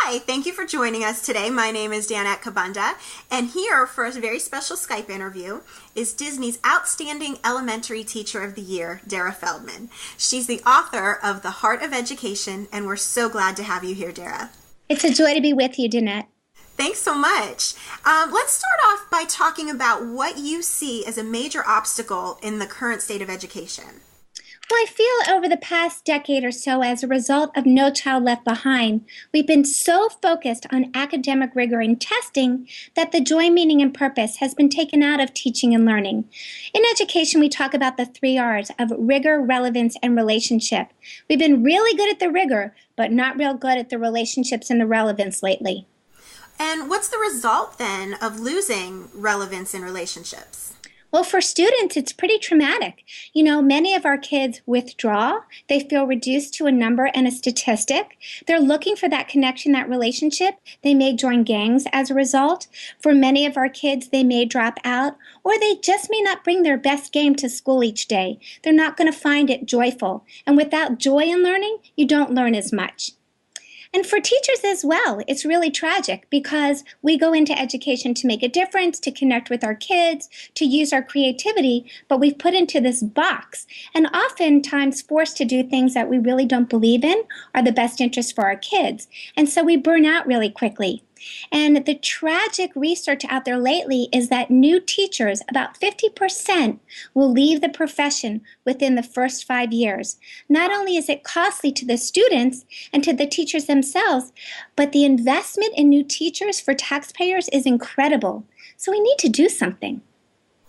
Hi, thank you for joining us today. My name is Danette Kubanda, and here for a very special Skype interview is Disney's Outstanding Elementary Teacher of the Year, Dara Feldman. She's the author of The Heart of Education, and we're so glad to have you here, Dara. It's a joy to be with you, Danette. Thanks so much. Let's start off by talking about what you see as a major obstacle in the current state of education. Well, I feel over the past decade or so, as a result of No Child Left Behind, we've been so focused on academic rigor and testing that the joy, meaning, and purpose has been taken out of teaching and learning. In education, we talk about the 3 R's of rigor, relevance, and relationship. We've been really good at the rigor, but not real good at the relationships and the relevance lately. And what's the result then of losing relevance in relationships? Well, for students, it's pretty traumatic. You know, many of our kids withdraw. They feel reduced to a number and a statistic. They're looking for that connection, that relationship. They may join gangs as a result. For many of our kids, they may drop out, or they just may not bring their best game to school each day. They're not going to find it joyful. And without joy in learning, you don't learn as much. And for teachers as well, it's really tragic because we go into education to make a difference, to connect with our kids, to use our creativity, but we've put into this box and oftentimes forced to do things that we really don't believe in are the best interest for our kids. And so we burn out really quickly. And the tragic research out there lately is that new teachers, about 50%, will leave the profession within the first 5 years. Not only is it costly to the students and to the teachers themselves, but the investment in new teachers for taxpayers is incredible. So we need to do something.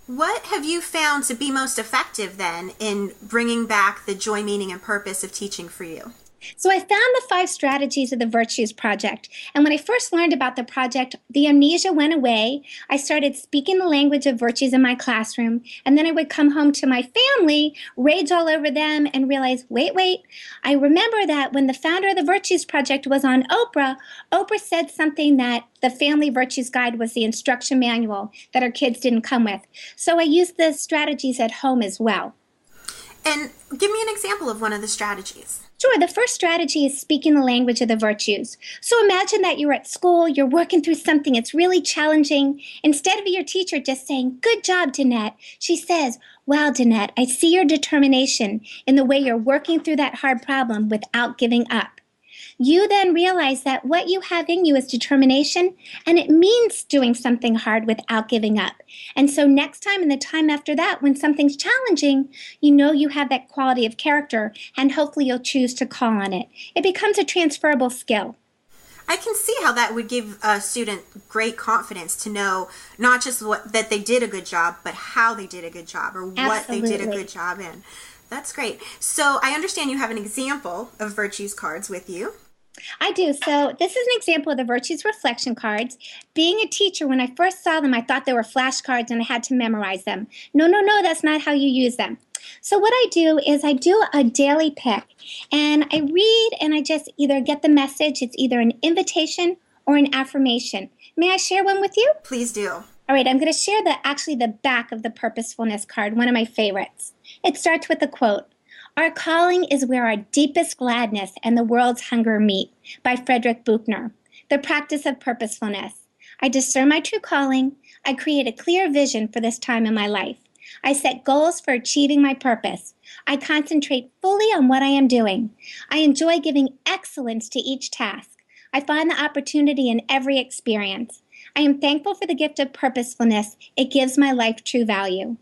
What have you found to be most effective then in bringing back the joy, meaning, and purpose of teaching for you? So I found the 5 strategies of the Virtues Project. And when I first learned about the project, the amnesia went away. I started speaking the language of virtues in my classroom. And then I would come home to my family, rage all over them, and realize, wait. I remember that when the founder of the Virtues Project was on Oprah, Oprah said something that the Family Virtues Guide was the instruction manual that our kids didn't come with. So I used the strategies at home as well. And give me an example of one of the strategies. Sure. The first strategy is speaking the language of the virtues. So imagine that you're at school, you're working through something, it's really challenging. Instead of your teacher just saying, "Good job, Danette," she says, "Wow, Danette, I see your determination in the way you're working through that hard problem without giving up." You then realize that what you have in you is determination, and it means doing something hard without giving up. And so next time and the time after that, when something's challenging, you know you have that quality of character, and hopefully you'll choose to call on it. It becomes a transferable skill. I can see how that would give a student great confidence to know not just that they did a good job, but how they did a good job or what they did a good job in. That's great. So I understand you have an example of virtues cards with you. I do. So this is an example of the Virtues Reflection cards. Being a teacher, when I first saw them, I thought they were flashcards and I had to memorize them. No, that's not how you use them. So what I do is I do a daily pick, and I read and I just either get the message. It's either an invitation or an affirmation. May I share one with you? Please do. All right, I'm going to share the back of the Purposefulness card, one of my favorites. It starts with a quote. "Our calling is where our deepest gladness and the world's hunger meet," by Frederick Buechner. The practice of purposefulness. I discern my true calling. I create a clear vision for this time in my life. I set goals for achieving my purpose. I concentrate fully on what I am doing. I enjoy giving excellence to each task. I find the opportunity in every experience. I am thankful for the gift of purposefulness. It gives my life true value.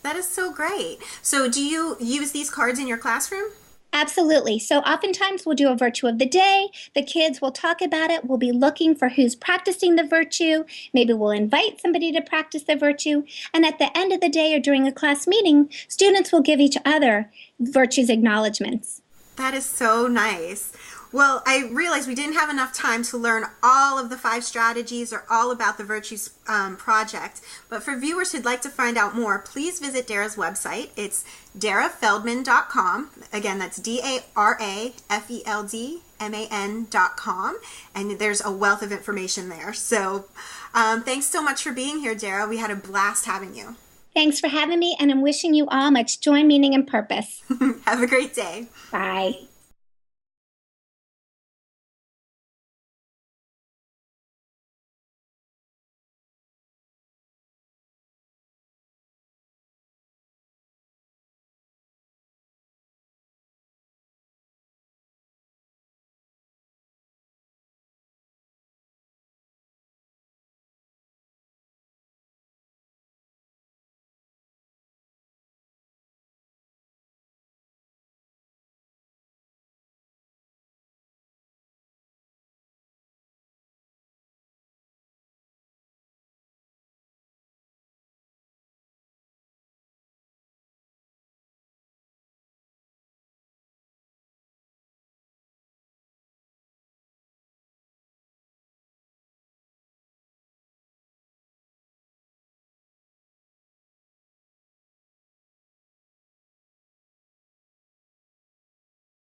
That is so great. So do you use these cards in your classroom? Absolutely. So oftentimes we'll do a virtue of the day. The kids will talk about it. We'll be looking for who's practicing the virtue. Maybe we'll invite somebody to practice the virtue. And at the end of the day or during a class meeting, students will give each other virtues acknowledgments. That is so nice. Well, I realized we didn't have enough time to learn all of the 5 strategies or all about the Virtues Project. But for viewers who'd like to find out more, please visit Dara's website. It's darafeldman.com. Again, that's DARAFELDMAN.com. And there's a wealth of information there. So thanks so much for being here, Dara. We had a blast having you. Thanks for having me, and I'm wishing you all much joy, meaning, and purpose. Have a great day. Bye.